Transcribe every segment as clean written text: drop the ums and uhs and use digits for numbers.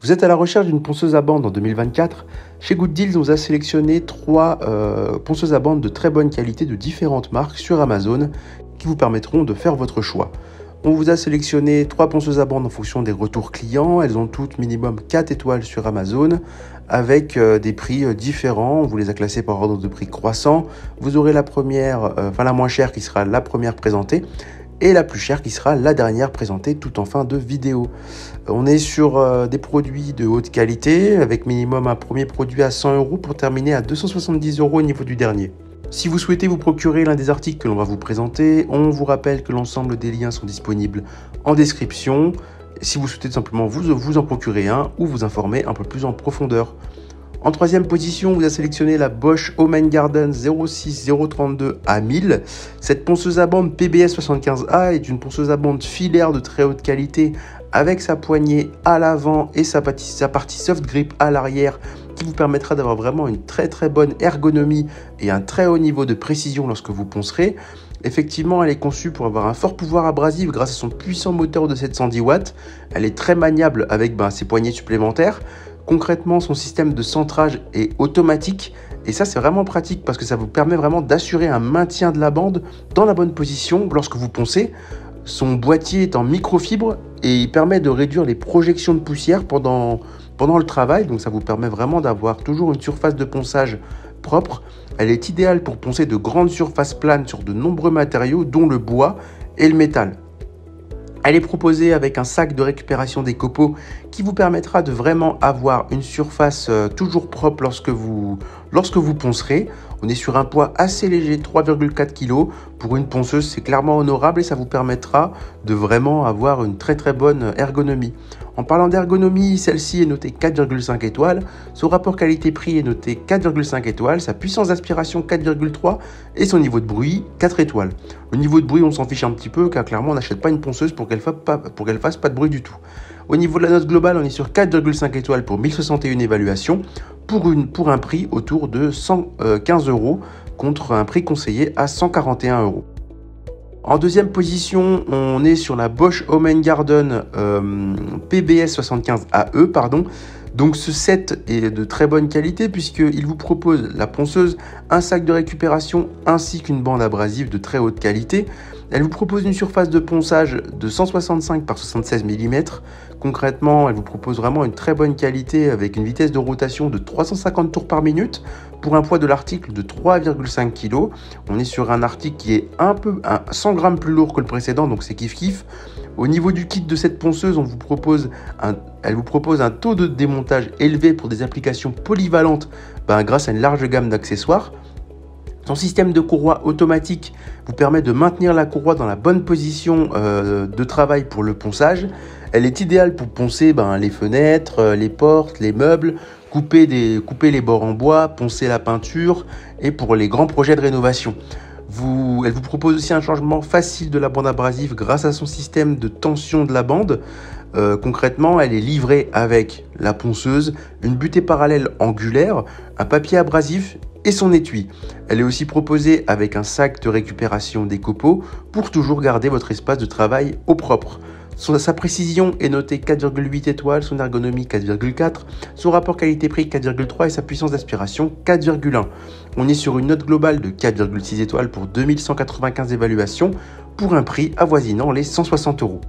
Vous êtes à la recherche d'une ponceuse à bande en 2024 ? Chez Good Deals, on vous a sélectionné 3 ponceuses à bande de très bonne qualité de différentes marques sur Amazon qui vous permettront de faire votre choix. On vous a sélectionné 3 ponceuses à bande en fonction des retours clients. Elles ont toutes minimum 4 étoiles sur Amazon avec des prix différents. On vous les a classées par ordre de prix croissant. Vous aurez la moins chère qui sera la première présentée et la plus chère qui sera la dernière présentée tout en fin de vidéo. On est sur des produits de haute qualité avec minimum un premier produit à 100 € pour terminer à 270 € au niveau du dernier. Si vous souhaitez vous procurer l'un des articles que l'on va vous présenter, on vous rappelle que l'ensemble des liens sont disponibles en description. Si vous souhaitez simplement vous en procurer un ou vous informer un peu plus en profondeur. En troisième position, on vous a sélectionné la Bosch Home & Garden 06032 A1000. Cette ponceuse à bande PBS 75A est une ponceuse à bande filaire de très haute qualité avec sa poignée à l'avant et sa partie soft grip à l'arrière qui vous permettra d'avoir vraiment une très bonne ergonomie et un très haut niveau de précision lorsque vous poncerez. Effectivement, elle est conçue pour avoir un fort pouvoir abrasif grâce à son puissant moteur de 710 watts. Elle est très maniable avec ses poignées supplémentaires. Concrètement, son système de centrage est automatique et ça c'est vraiment pratique parce que ça vous permet vraiment d'assurer un maintien de la bande dans la bonne position lorsque vous poncez. Son boîtier est en microfibre et il permet de réduire les projections de poussière pendant le travail, donc ça vous permet vraiment d'avoir toujours une surface de ponçage propre. Elle est idéale pour poncer de grandes surfaces planes sur de nombreux matériaux dont le bois et le métal. Elle est proposée avec un sac de récupération des copeaux qui vous permettra de vraiment avoir une surface toujours propre lorsque vous poncerez. On est sur un poids assez léger, 3,4 kg. Pour une ponceuse, c'est clairement honorable et ça vous permettra de vraiment avoir une très bonne ergonomie. En parlant d'ergonomie, celle-ci est notée 4,5 étoiles. Son rapport qualité-prix est noté 4,5 étoiles. Sa puissance d'aspiration 4,3 et son niveau de bruit 4 étoiles. Le niveau de bruit, on s'en fiche un petit peu car clairement, on n'achète pas une ponceuse pour qu'elle fasse pas de bruit du tout. Au niveau de la note globale, on est sur 4,5 étoiles pour 1061 évaluations pour un prix autour de 115 € contre un prix conseillé à 141 €. En deuxième position, on est sur la Bosch Home & Garden PBS 75AE. Donc ce set est de très bonne qualité puisqu'il vous propose la ponceuse, un sac de récupération ainsi qu'une bande abrasive de très haute qualité. Elle vous propose une surface de ponçage de 165 par 76 mm. Concrètement, elle vous propose vraiment une très bonne qualité avec une vitesse de rotation de 350 tours par minute pour un poids de l'article de 3,5 kg. On est sur un article qui est 100 grammes plus lourd que le précédent, donc c'est kiff. Au niveau du kit de cette ponceuse, elle vous propose un taux de démontage élevé pour des applications polyvalentes grâce à une large gamme d'accessoires. Son système de courroie automatique vous permet de maintenir la courroie dans la bonne position de travail pour le ponçage. Elle est idéale pour poncer les fenêtres, les portes, les meubles, couper les bords en bois, poncer la peinture et pour les grands projets de rénovation. Elle vous propose aussi un changement facile de la bande abrasive grâce à son système de tension de la bande. Concrètement, elle est livrée avec la ponceuse, une butée parallèle angulaire, un papier abrasif et son étui. Elle est aussi proposée avec un sac de récupération des copeaux pour toujours garder votre espace de travail au propre. Sa précision est notée 4,8 étoiles, son ergonomie 4,4, son rapport qualité-prix 4,3 et sa puissance d'aspiration 4,1. On est sur une note globale de 4,6 étoiles pour 2195 évaluations pour un prix avoisinant les 160 €.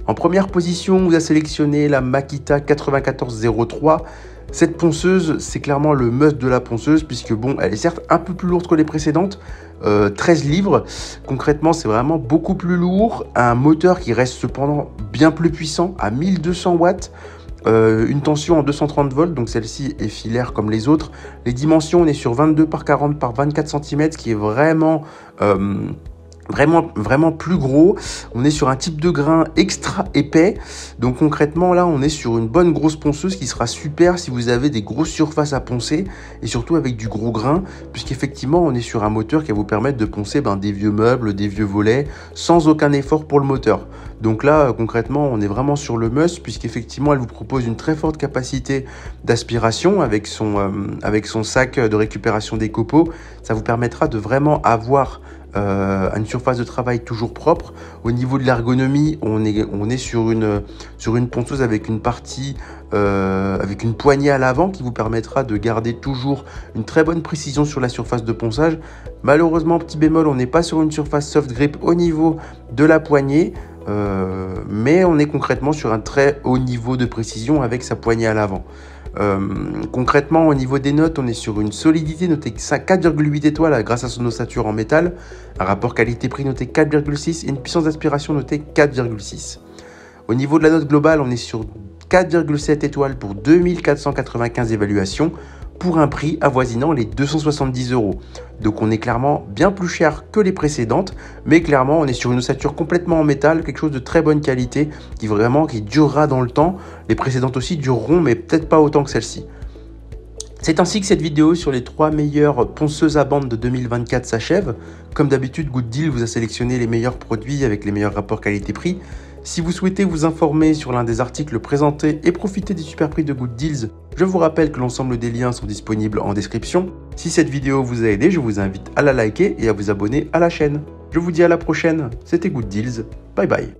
En première position, on vous a sélectionné la Makita 9403. Cette ponceuse, c'est clairement le must de la ponceuse puisque elle est certes un peu plus lourde que les précédentes, 13 livres. Concrètement, c'est vraiment beaucoup plus lourd. Un moteur qui reste cependant bien plus puissant à 1200 watts. Une tension en 230 volts, donc celle-ci est filaire comme les autres. Les dimensions, on est sur 22 par 40 par 24 cm, ce qui est vraiment plus gros. On est sur un type de grain extra épais. Donc concrètement là on est sur une bonne grosse ponceuse qui sera super si vous avez des grosses surfaces à poncer et surtout avec du gros grain puisqu'effectivement on est sur un moteur qui va vous permettre de poncer des vieux meubles, des vieux volets sans aucun effort pour le moteur. Donc là concrètement on est vraiment sur le must puisqu'effectivement elle vous propose une très forte capacité d'aspiration avec son sac de récupération des copeaux. Ça vous permettra de vraiment avoir une surface de travail toujours propre. Au niveau de l'ergonomie, on est sur une ponceuse avec une partie, avec une poignée à l'avant qui vous permettra de garder toujours une très bonne précision sur la surface de ponçage. Malheureusement, petit bémol, on n'est pas sur une surface soft grip au niveau de la poignée, mais on est concrètement sur un très haut niveau de précision avec sa poignée à l'avant. Concrètement, au niveau des notes, on est sur une solidité notée 4,8 étoiles grâce à son ossature en métal, un rapport qualité-prix noté 4,6 et une puissance d'aspiration notée 4,6. Au niveau de la note globale, on est sur 4,7 étoiles pour 2495 évaluations pour un prix avoisinant les 270 €. Donc on est clairement bien plus cher que les précédentes, mais clairement on est sur une ossature complètement en métal, quelque chose de très bonne qualité qui durera dans le temps. Les précédentes aussi dureront, mais peut-être pas autant que celle-ci. C'est ainsi que cette vidéo sur les 3 meilleures ponceuses à bande de 2024 s'achève. Comme d'habitude, Good Deal vous a sélectionné les meilleurs produits avec les meilleurs rapports qualité-prix. Si vous souhaitez vous informer sur l'un des articles présentés et profiter des super prix de Good Deals, je vous rappelle que l'ensemble des liens sont disponibles en description. Si cette vidéo vous a aidé, je vous invite à la liker et à vous abonner à la chaîne. Je vous dis à la prochaine, c'était Good Deals, bye bye.